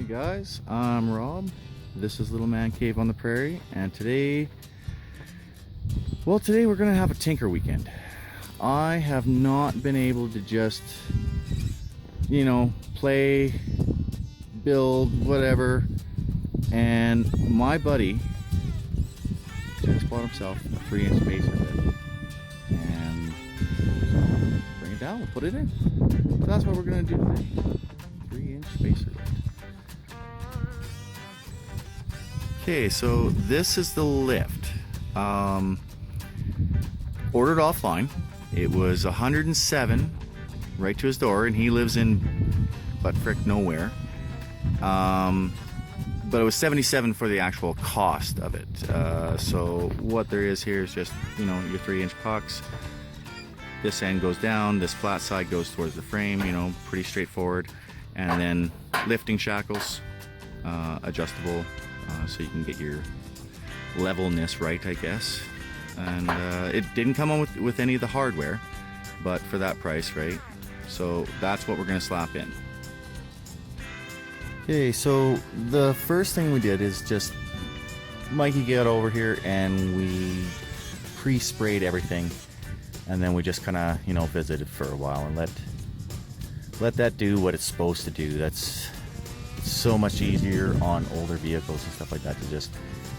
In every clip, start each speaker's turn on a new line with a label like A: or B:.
A: Guys, I'm Rob. This is Little Man Cave on the Prairie, and today we're gonna have a tinker weekend. I have not been able to just, play, build, whatever, and my buddy just bought himself a 3-inch spacer bit, and bring it down, we'll put it in. So that's what we're gonna do today. 3-inch spacer bit. Okay, so this is the lift. Ordered offline. It was 107 right to his door, and he lives in butt frick nowhere. But it was 77 for the actual cost of it. So what there is here is just, your 3-inch pucks. This end goes down, this flat side goes towards the frame, pretty straightforward. And then lifting shackles, adjustable, so you can get your levelness right, I guess. And it didn't come on with any of the hardware, but for that price, right? So that's what we're gonna slap in. Okay, so the first thing we did is just Mikey got over here and we pre-sprayed everything, and then we just kind of visited for a while and let that do what it's supposed to do. That's so much easier on older vehicles and stuff like that, to just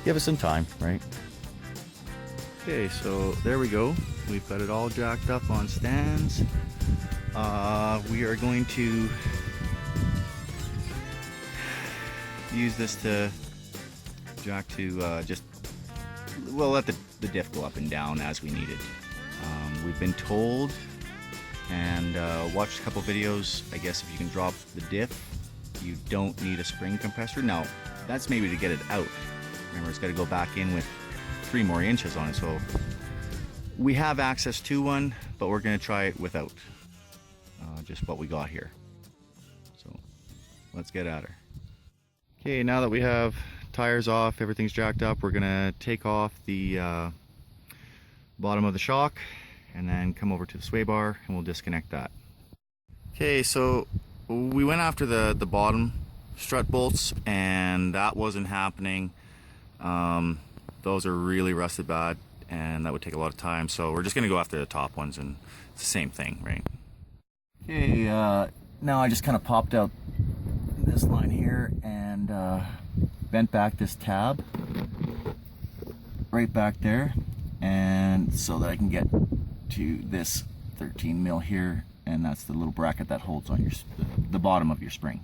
A: give it some time, right? Okay, so there we go. We've got it all jacked up on stands. We are going to use this to jack to let the diff go up and down as we need it. We've been told and watched a couple videos, I guess if you can drop the diff, you don't need a spring compressor. Now, that's maybe to get it out. Remember, it's got to go back in with 3 more inches on it, so we have access to one, but we're going to try it without just what we got here. So let's get at her. Okay, now that we have tires off, everything's jacked up, we're going to take off the bottom of the shock and then come over to the sway bar and we'll disconnect that. Okay, so we went after the bottom strut bolts and that wasn't happening. Those are really rusted bad and that would take a lot of time, so we're just gonna go after the top ones, and it's the same thing, right? Okay, now I just kind of popped out this line here and bent back this tab right back there, and so that I can get to this 13 mil here, and that's the little bracket that holds on the bottom of your spring.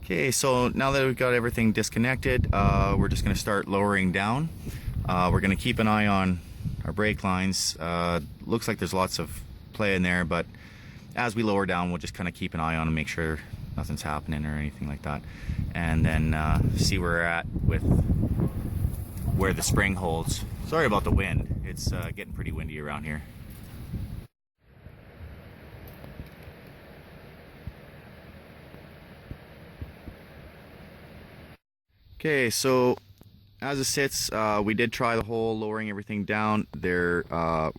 A: Okay, so now that we've got everything disconnected, we're just going to start lowering down. We're going to keep an eye on our brake lines. Looks like there's lots of play in there, but as we lower down, we'll just kind of keep an eye on and make sure nothing's happening or anything like that. And then see where we're at with where the spring holds. Sorry about the wind. It's getting pretty windy around here. Okay, so as it sits, we did try the whole lowering everything down. There, I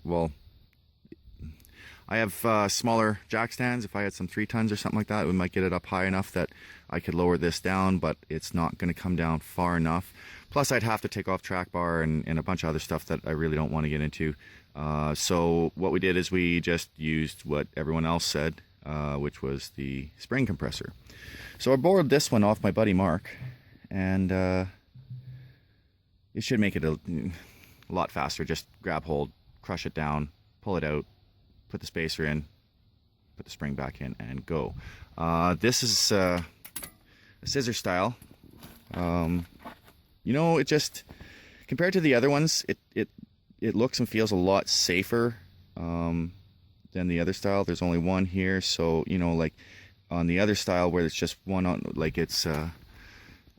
A: have smaller jack stands. If I had some 3 tons or something like that, we might get it up high enough that I could lower this down, but it's not going to come down far enough. Plus, I'd have to take off track bar and a bunch of other stuff that I really don't want to get into. So what we did is we just used what everyone else said, which was the spring compressor. So I borrowed this one off my buddy Mark, and it should make it a lot faster. Just grab hold, crush it down, pull it out, put the spacer in, put the spring back in, and go. This is a scissor style. It just, compared to the other ones, it looks and feels a lot safer than the other style. There's only one here, so like on the other style where it's just one on, like it's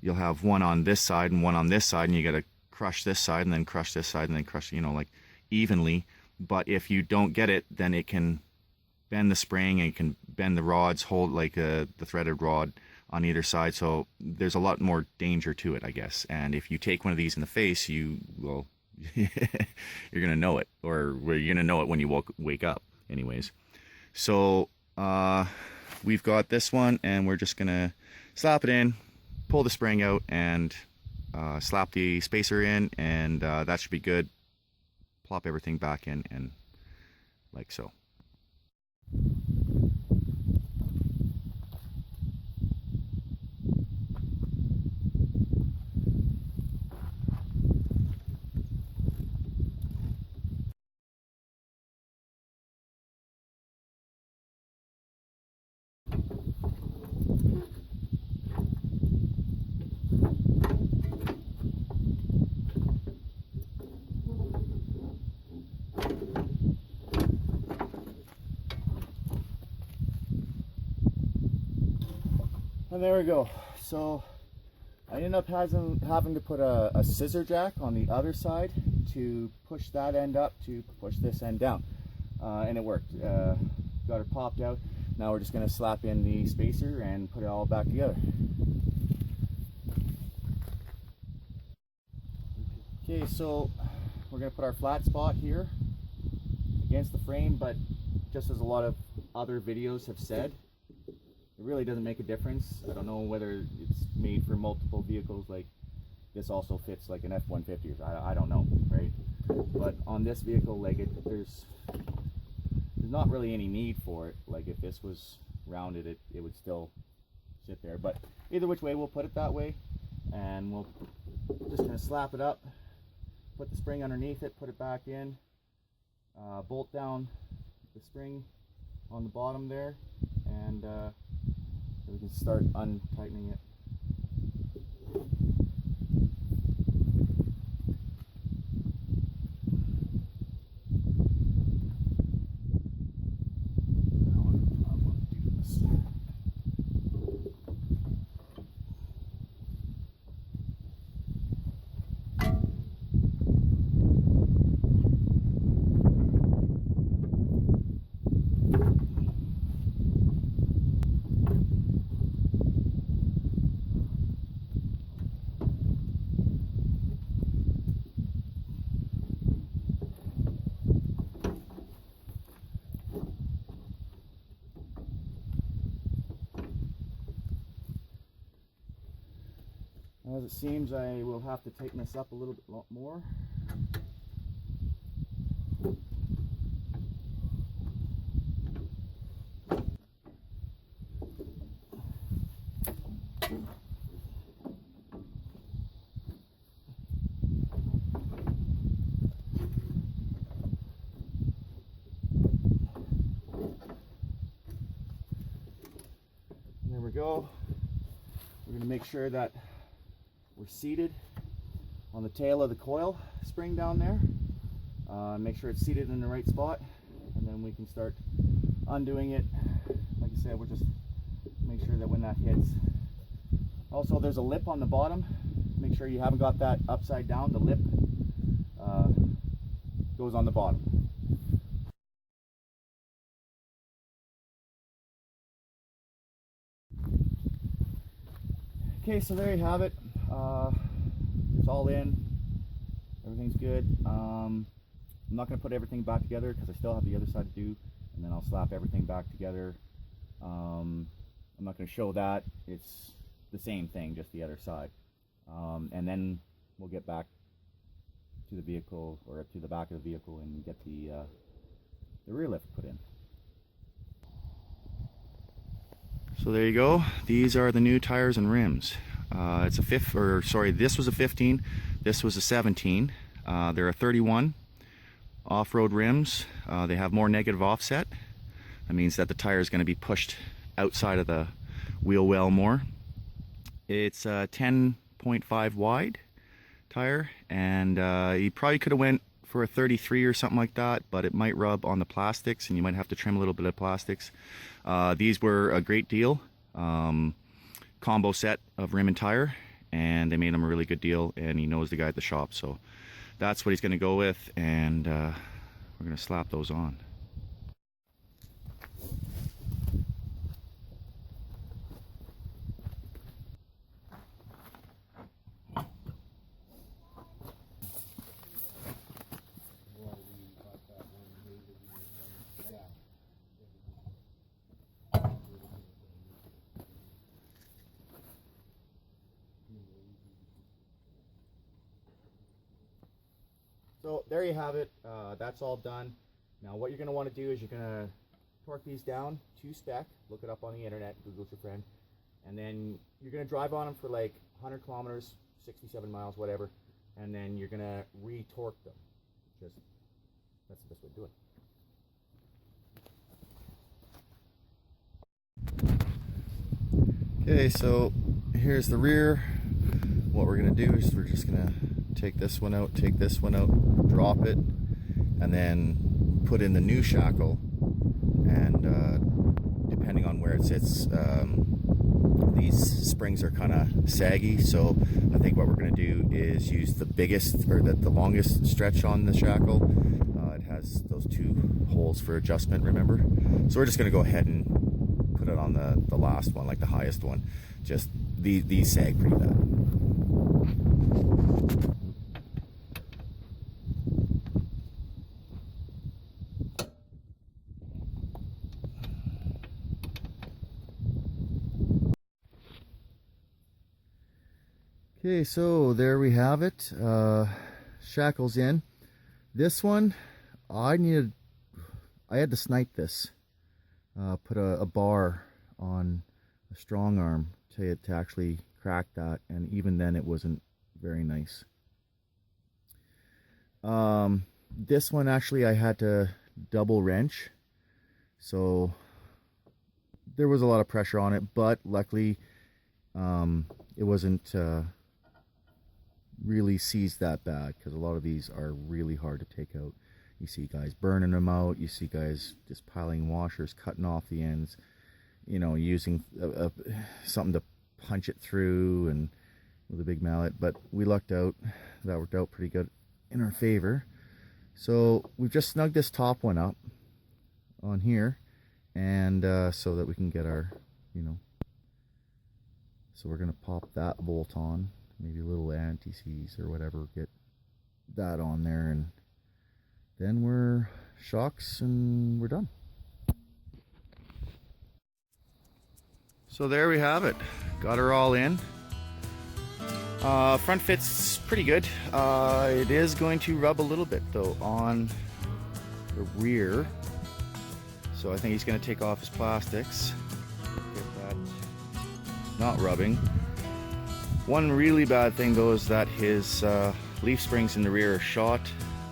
A: you'll have one on this side and one on this side, and you got to crush this side and then crush this side and then crush, like evenly. But if you don't get it, then it can bend the spring and it can bend the rods, hold like the threaded rod on either side. So there's a lot more danger to it, I guess. And if you take one of these in the face, you're gonna know it, or you're gonna know it when you wake up anyways. So we've got this one, and we're just gonna slap it in, pull the spring out, and slap the spacer in, and that should be good. Plop everything back in, and like so.
B: And there we go. So I ended up having to put a scissor jack on the other side to push that end up to push this end down, and it worked. Got her popped out. Now we're just going to slap in the spacer and put it all back together. Okay, so we're going to put our flat spot here against the frame, but just as a lot of other videos have said, it really doesn't make a difference. I don't know whether it's made for multiple vehicles, like this also fits like an F-150 or I don't know, right? But on this vehicle, like there's not really any need for it. Like if this was rounded, it would still sit there. But either which way, we'll put it that way, and we'll just kind of slap it up, put the spring underneath it, put it back in, bolt down the spring on the bottom there, and we can start untightening it. As it seems, I will have to tighten this up a little bit more. There we go. We're going to make sure that we're seated on the tail of the coil spring down there. Make sure it's seated in the right spot, and then we can start undoing it. Like I said, we'll just make sure that when that hits. Also, there's a lip on the bottom. Make sure you haven't got that upside down. The lip goes on the bottom. Okay, so there you have it. It's all in. Everything's good. I'm not going to put everything back together because I still have the other side to do, and then I'll slap everything back together. I'm not going to show that. It's the same thing, just the other side. And then we'll get back to the vehicle, or to the back of the vehicle, and get the rear lift put in.
A: So there you go. These are the new tires and rims. It's a this was a 15, this was a 17. They're a 31 off-road rims. They have more negative offset. That means that the tire is going to be pushed outside of the wheel well more. It's a 10.5 wide tire, and you probably could have went for a 33 or something like that, but it might rub on the plastics and you might have to trim a little bit of plastics. These were a great deal. Combo set of rim and tire, and they made him a really good deal, and he knows the guy at the shop, so that's what he's going to go with, and we're going to slap those on.
B: So there you have it. That's all done. Now what you're going to want to do is you're going to torque these down to spec. Look it up on the internet. Google's your friend. And then you're going to drive on them for like 100 kilometers, 67 miles, whatever. And then you're going to re-torque them. Just, that's the best way to do it.
A: Okay, so here's the rear. What we're going to do is we're just going to take this one out, drop it, and then put in the new shackle. And depending on where it sits, these springs are kind of saggy, so I think what we're going to do is use the biggest, or the longest stretch on the shackle. It has those 2 holes for adjustment, remember? So we're just going to go ahead and put it on the last one, like the highest one. Just these sag pretty bad. Okay, so there we have it. Shackles in. This one, I had to snipe this. Put a bar on a strong arm to actually crack that, and even then it wasn't very nice. This one actually I had to double wrench, so there was a lot of pressure on it, but luckily it wasn't really seized that bad, because a lot of these are really hard to take out. You see guys burning them out, you see guys just piling washers, cutting off the ends, you know, using something to punch it through, and with a big mallet. But we lucked out, that worked out pretty good in our favor. So we've just snugged this top one up on here, and so that we can get our, you know, so we're gonna pop that bolt on, maybe a little anti-seize or whatever, get that on there, and then we're shocks and we're done. So there we have it. Got her all in. Front fit's pretty good. It is going to rub a little bit though on the rear. So I think he's going to take off his plastics. Get that not rubbing. One really bad thing though is that his leaf springs in the rear are shot.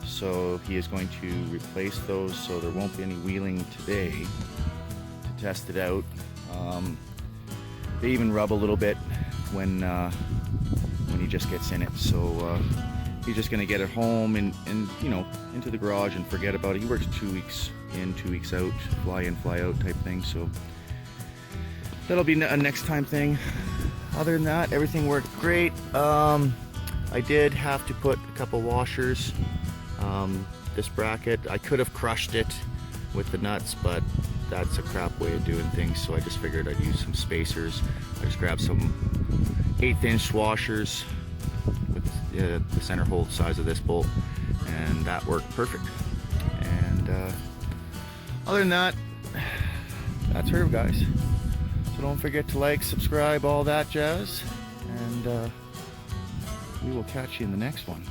A: So he is going to replace those, so there won't be any wheeling today to test it out. They even rub a little bit when he just gets in it. So he's just going to get it home and you know, into the garage and forget about it. He works 2 weeks in, 2 weeks out, fly in, fly out type thing. So that'll be a next time thing. Other than that, everything worked great. I did have to put a couple washers. This bracket, I could have crushed it with the nuts, but that's a crap way of doing things, so I just figured I'd use some spacers. I just grabbed some 1/8" washers with the center hole size of this bolt, and that worked perfect. And other than that, that's her, guys. So don't forget to like, subscribe, all that jazz, and we will catch you in the next one.